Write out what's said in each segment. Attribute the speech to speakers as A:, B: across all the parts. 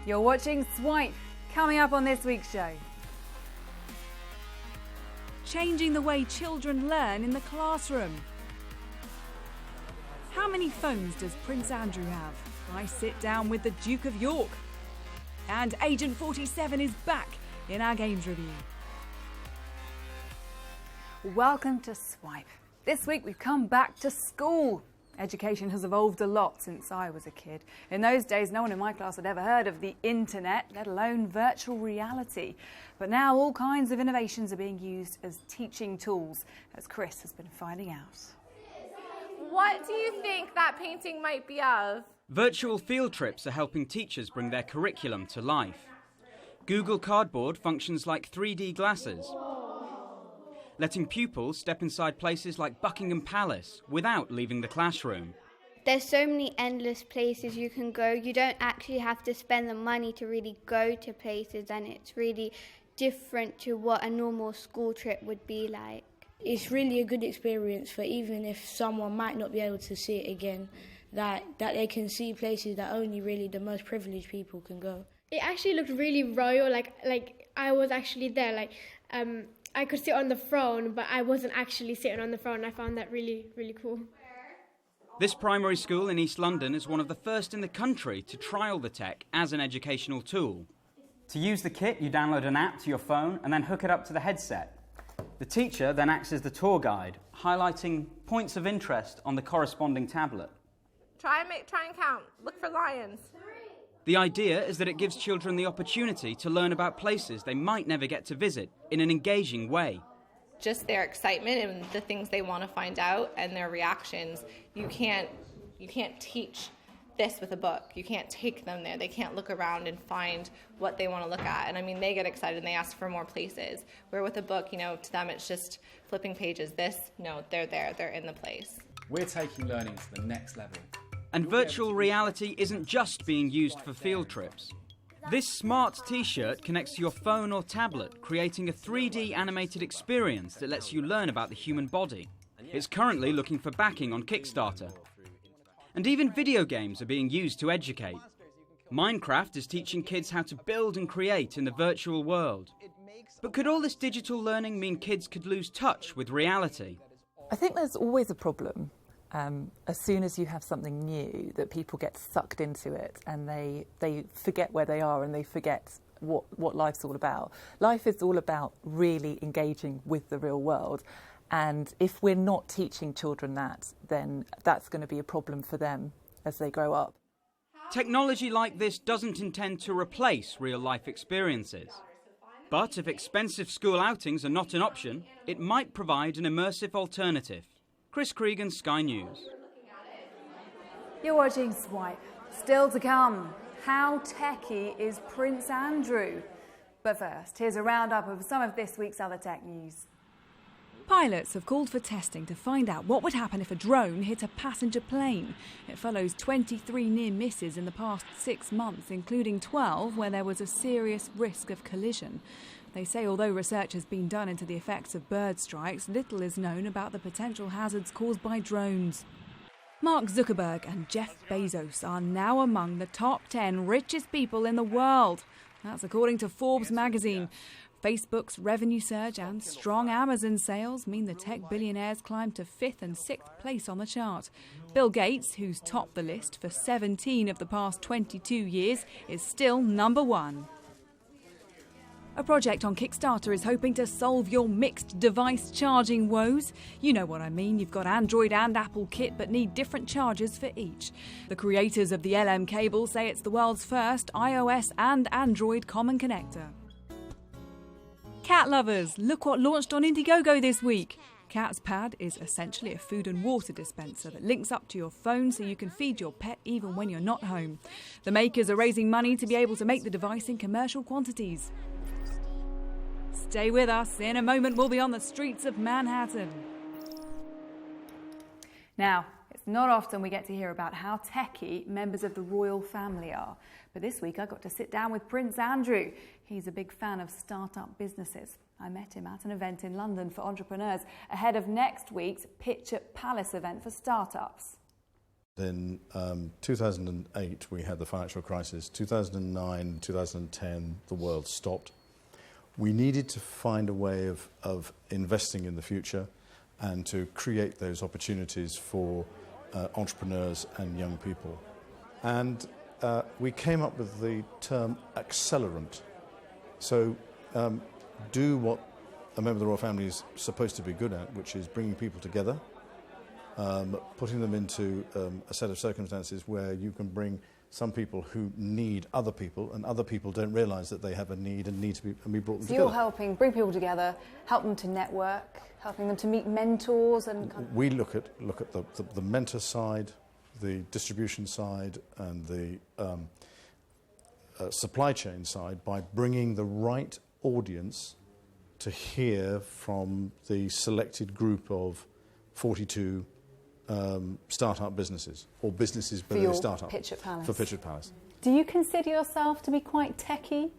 A: You're watching Swipe. Coming up on this week's show. Changing the way children learn in the classroom. How many phones does Prince Andrew have? I sit down with the Duke of York. And Agent 47 is back in our Games Review. Welcome to Swipe. This week we've come back to school. Education has evolved a lot since I was a kid. In those days, no one in my class had ever heard of the internet, let alone virtual reality. But now all kinds of innovations are being used as teaching tools, as Chris has been finding out.
B: What do you think that painting might be of?
C: Virtual field trips are helping teachers bring their curriculum to life. Google Cardboard functions like 3D glasses, letting pupils step inside places like Buckingham Palace without leaving the classroom.
D: There's so many endless places you can go. You don't actually have to spend the money to really go to places, and it's really different to what a normal school trip would be like.
E: It's really a good experience for even if someone might not be able to see it again, that they can see places that only really the most privileged people can go.
F: It actually looked really royal, like I was actually there, I could sit on the throne, but I wasn't actually sitting on the throne. I found that really, really cool.
C: This primary school in East London is one of the first in the country to trial the tech as an educational tool. To use the kit, you download an app to your phone and then hook it up to the headset. The teacher then acts as the tour guide, highlighting points of interest on the corresponding tablet.
B: Try and count. Look for lions.
C: The idea is that it gives children the opportunity to learn about places they might never get to visit in an engaging way.
B: Just their excitement and the things they want to find out and their reactions. You can't teach this with a book. You can't take them there. They can't look around and find what they want to look at. And I mean, they get excited and they ask for more places. Where with a book, to them it's just flipping pages. They're there. They're in the place.
G: We're taking learning to the next level.
C: And virtual reality isn't just being used for field trips. This smart T-shirt connects to your phone or tablet, creating a 3D animated experience that lets you learn about the human body. It's currently looking for backing on Kickstarter. And even video games are being used to educate. Minecraft is teaching kids how to build and create in the virtual world. But could all this digital learning mean kids could lose touch with reality?
H: I think there's always a problem. As soon as you have something new, that people get sucked into it and they forget where they are and they forget what life's all about. Life is all about really engaging with the real world. And if we're not teaching children that, then that's going to be a problem for them as they grow up.
C: Technology like this doesn't intend to replace real-life experiences. But if expensive school outings are not an option, it might provide an immersive alternative. Chris Creegan, Sky News.
A: You're watching Swipe. Still to come, how techie is Prince Andrew? But first, here's a roundup of some of this week's other tech news. Pilots have called for testing to find out what would happen if a drone hit a passenger plane. It follows 23 near misses in the past 6 months, including 12 where there was a serious risk of collision. They say although research has been done into the effects of bird strikes, little is known about the potential hazards caused by drones. Mark Zuckerberg and Jeff Bezos are now among the top 10 richest people in the world. That's according to Forbes magazine. Facebook's revenue surge and strong Amazon sales mean the tech billionaires climbed to 5th and 6th place on the chart. Bill Gates, who's topped the list for 17 of the past 22 years, is still number 1. A project on Kickstarter is hoping to solve your mixed device charging woes. You know what I mean, you've got Android and Apple kit but need different chargers for each. The creators of the LM cable say it's the world's first iOS and Android common connector. Cat lovers, look what launched on Indiegogo this week. Cat's Pad is essentially a food and water dispenser that links up to your phone so you can feed your pet even when you're not home. The makers are raising money to be able to make the device in commercial quantities. Stay with us. In a moment, we'll be on the streets of Manhattan. Now, it's not often we get to hear about how techie members of the royal family are. But this week, I got to sit down with Prince Andrew. He's a big fan of start-up businesses. I met him at an event in London for entrepreneurs ahead of next week's Pitch at Palace event for startups.
I: In 2008, we had the financial crisis. 2009, 2010, the world stopped. We needed to find a way of investing in the future and to create those opportunities for entrepreneurs and young people. And we came up with the term accelerant. So do what a member of the royal family is supposed to be good at, which is bringing people together, putting them into a set of circumstances where you can bring some people who need other people, and other people don't realise that they have a need and need to be brought together.
A: So you're helping bring people together, help them to network, helping them to meet mentors, and
I: we look at the mentor side, the distribution side, and the supply chain side by bringing the right audience to hear from the selected group of 42 start-up businesses, or businesses but they're start-up.
A: Pitch at Palace.
I: For Pitch at Palace.
A: Do you consider yourself to be quite techie?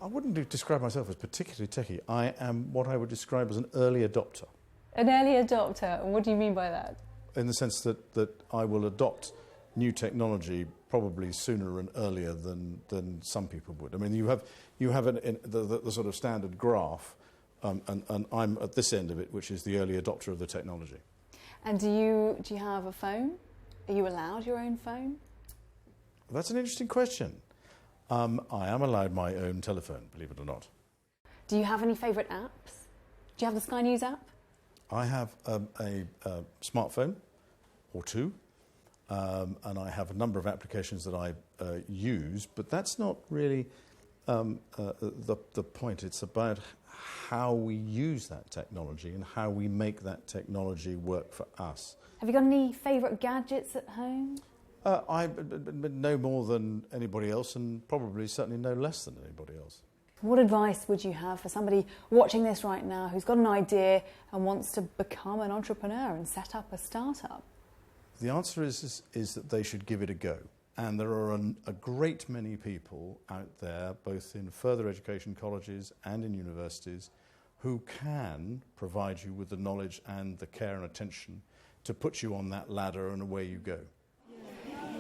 I: I wouldn't describe myself as particularly techie. I am what I would describe as an early adopter.
A: An early adopter? And what do you mean by that?
I: In the sense that I will adopt new technology probably sooner and earlier than some people would. I mean, you have the sort of standard graph, and I'm at this end of it, which is the early adopter of the technology.
A: And do you have a phone? Are you allowed your own phone?
I: That's an interesting question. I am allowed my own telephone, believe it or not.
A: Do you have any favourite apps? Do you have the Sky News app?
I: I have a smartphone or two, and I have a number of applications that I use, but that's not really the point. It's about how we use that technology and how we make that technology work for us.
A: Have you got any favourite gadgets at home?
I: I know more than anybody else, and probably certainly no less than anybody else.
A: What advice would you have for somebody watching this right now who's got an idea and wants to become an entrepreneur and set up a startup?
I: The answer is that they should give it a go. And there are a great many people out there, both in further education colleges and in universities, who can provide you with the knowledge and the care and attention to put you on that ladder, and away you go.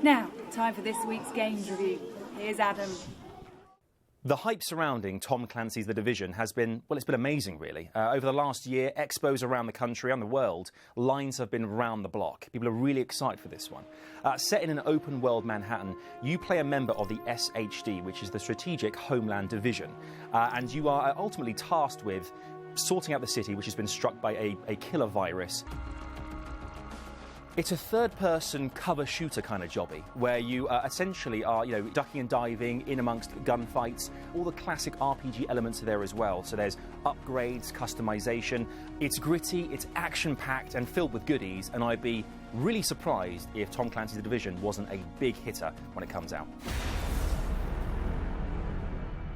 A: Now, time for this week's Games Review. Here's Adam.
J: The hype surrounding Tom Clancy's The Division has been, well, it's been amazing, really. Over the last year, expos around the country and the world, lines have been round the block. People are really excited for this one. Set in an open-world Manhattan, you play a member of the SHD, which is the Strategic Homeland Division, and you are ultimately tasked with sorting out the city, which has been struck by a killer virus. It's a third-person cover shooter kind of jobby, where you essentially are, ducking and diving in amongst gunfights. All the classic RPG elements are there as well. So there's upgrades, customization. It's gritty, it's action-packed, and filled with goodies. And I'd be really surprised if Tom Clancy's The Division wasn't a big hitter when it comes out.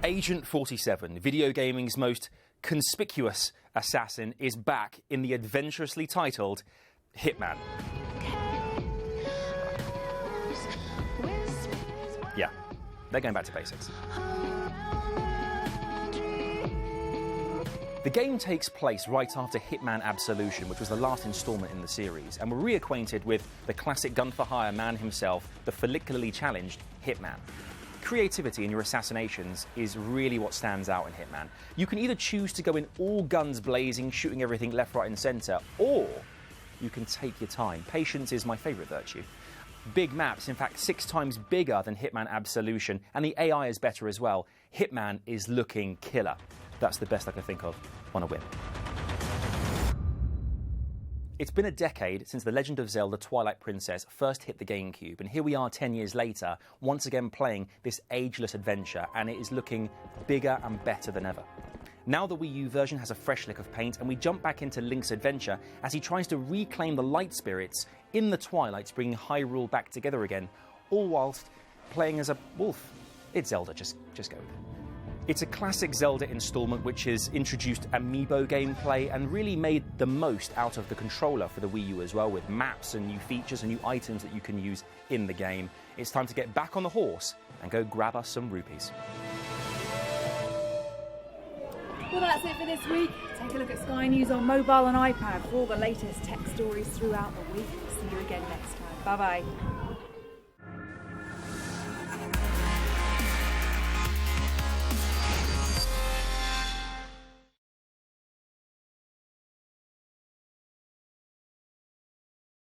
J: Agent 47, video gaming's most conspicuous assassin, is back in the adventurously titled Hitman. Yeah, they're going back to basics. The game takes place right after Hitman Absolution, which was the last instalment in the series, and we're reacquainted with the classic gun-for-hire man himself, the follicularly challenged Hitman. Creativity in your assassinations is really what stands out in Hitman. You can either choose to go in all guns blazing, shooting everything left, right and centre, or you can take your time. Patience is my favourite virtue. Big maps, in fact 6 times bigger than Hitman Absolution, and the AI is better as well. Hitman is looking killer. That's the best I can think of on a whim. It's been a decade since The Legend of Zelda Twilight Princess first hit the GameCube, and here we are 10 years later, once again playing this ageless adventure, and it is looking bigger and better than ever. Now the Wii U version has a fresh lick of paint, and we jump back into Link's adventure as he tries to reclaim the light spirits in the Twilight, bringing Hyrule back together again, all whilst playing as a wolf. It's Zelda, just go with it. It's a classic Zelda installment which has introduced amiibo gameplay and really made the most out of the controller for the Wii U as well, with maps and new features and new items that you can use in the game. It's time to get back on the horse and go grab us some rupees.
A: Well, that's it for this week. Take a look at Sky News on mobile and iPad for all the latest tech stories throughout the week. See you again next time. Bye-bye.